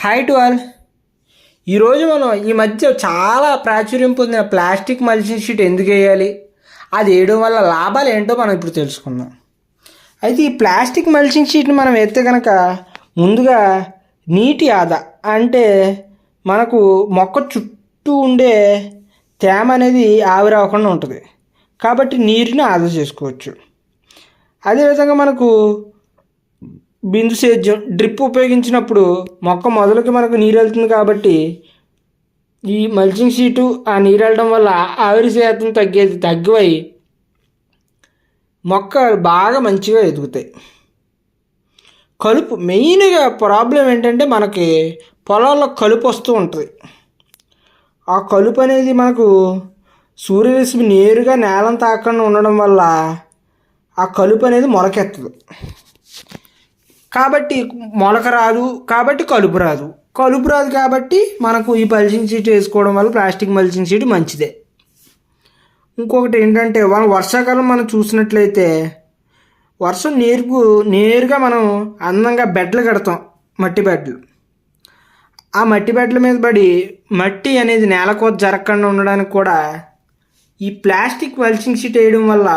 Hi to all. ఈరోజు మనం ఈ మధ్య చాలా ప్రాచుర్యం పొందిన ప్లాస్టిక్ మల్చింగ్ షీట్ ఎందుకు వేయాలి, అది వేయడం వల్ల లాభాలు ఏంటో మనం ఇప్పుడు తెలుసుకుందాం. అయితే ఈ ప్లాస్టిక్ మల్చింగ్ షీట్ని మనం వేస్తే కనుక ముందుగా నీటి ఆదా, అంటే మనకు మొక్క చుట్టూ ఉండే తేమ అనేది ఆవిరవ్వకుండా ఉంటుంది, కాబట్టి నీరుని ఆదా చేసుకోవచ్చు. అదేవిధంగా మనకు బిందు సేద్యం డ్రిప్ ఉపయోగించినప్పుడు మొక్క మొదలుకి మనకు నీరు వెళ్తుంది, కాబట్టి ఈ మల్చింగ్ షీటు ఆ నీరు వెళ్ళడం వల్ల ఆవిరి శాతం తగ్గివై మొక్కలు బాగా మంచిగా ఎదుగుతాయి. కలుపు మెయిన్గా ప్రాబ్లం ఏంటంటే మనకి పొలాల్లో కలుపు వస్తూ ఉంటుంది. ఆ కలుపు అనేది మనకు సూర్యరశ్మి నేరుగా నేలను తాకుండా ఉండడం వల్ల ఆ కలుపు అనేది మొలకెత్తదు, కాబట్టి మొలక రాదు, కాబట్టి కలుపు రాదు. కలుపు రాదు కాబట్టి మనకు ఈ మల్చింగ్ షీట్ వేసుకోవడం వల్ల ప్లాస్టిక్ మల్చింగ్ షీట్ మంచిదే. ఇంకొకటి ఏంటంటే వర్షాకాలం మనం చూసినట్లయితే వర్షం నేరుగా మనం అందంగా బెడ్లు కడతాం, మట్టి బెడ్లు. ఆ మట్టి బెడ్ల మీద పడి మట్టి అనేది నేలకోత జరగకుండా ఉండడానికి కూడా ఈ ప్లాస్టిక్ మల్చింగ్ షీట్ వేయడం వల్ల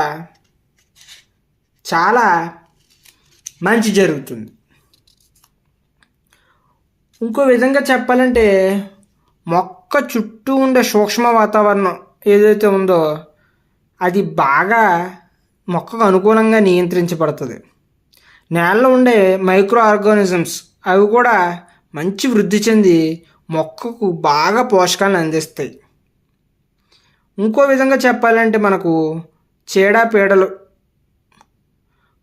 చాలా మంచి జరుగుతుంది. ఇంకో విధంగా చెప్పాలంటే మొక్క చుట్టూ ఉండే సూక్ష్మ వాతావరణం ఏదైతే ఉందో అది బాగా మొక్కకు అనుకూలంగా నియంత్రించబడుతుంది. నేలలో ఉండే మైక్రో ఆర్గానిజమ్స్ అవి కూడా మంచి వృద్ధి చెంది మొక్కకు బాగా పోషకాలను అందిస్తాయి. ఇంకో విధంగా చెప్పాలంటే మనకు చీడపీడలు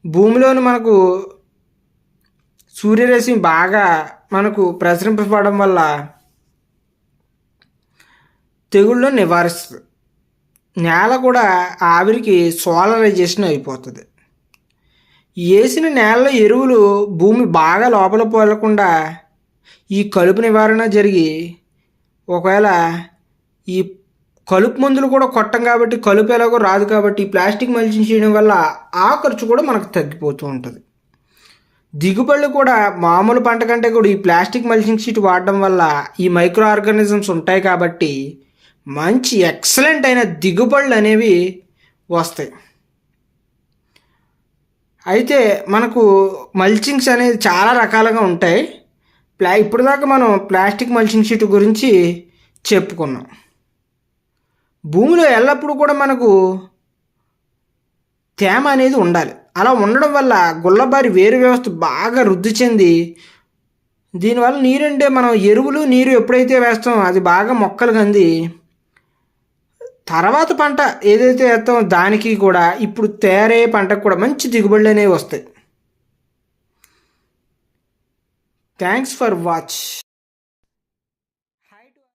భూమిలోని మనకు సూర్యరశ్మి బాగా మనకు ప్రసరింపబడడం వల్ల తెగుళ్ళు నివారిస్తుంది. నేల కూడా ఆవిరికి సోలరైజేషన్ అయిపోతుంది. వేసిన నేలలో ఎరువులు భూమి బాగా లోపల పోలకుండా ఈ కలుపు నివారణ జరిగి, ఒకవేళ ఈ కలుపు మందులు కూడా కొట్టం కాబట్టి కలుపు ఎలాగో రాదు, కాబట్టి ప్లాస్టిక్ మల్చింగ్ చేయడం వల్ల ఆ ఖర్చు కూడా మనకు తగ్గిపోతూ ఉంటుంది. దిగుబడులు కూడా మామూలు పంట కంటే కూడా ఈ ప్లాస్టిక్ మల్చింగ్ షీట్ వాడడం వల్ల ఈ మైక్రో ఆర్గానిజమ్స్ ఉంటాయి, కాబట్టి మంచి ఎక్సలెంట్ అయిన దిగుబడులు అనేవి వస్తాయి. అయితే మనకు మల్చింగ్స్ అనేది చాలా రకాలుగా ఉంటాయి. ఇప్పుడు దాకా మనం ప్లాస్టిక్ మల్చింగ్ షీట్ గురించి చెప్పుకున్నాం. భూమిలో ఎల్లప్పుడూ కూడా మనకు తేమ అనేది ఉండాలి. అలా ఉండడం వల్ల గుల్లబారి వేరు వ్యవస్థ బాగా వృద్ధి చెంది, దీనివల్ల నీరంటే మనం ఎరువులు నీరు ఎప్పుడైతే వేస్తామో అది బాగా మొక్కలకు అంది తర్వాత పంట ఏదైతే వేస్తామో దానికి కూడా ఇప్పుడు తయారయ్యే పంటకు కూడా మంచి దిగుబడులు అనేవి వస్తాయి. Thanks for watch.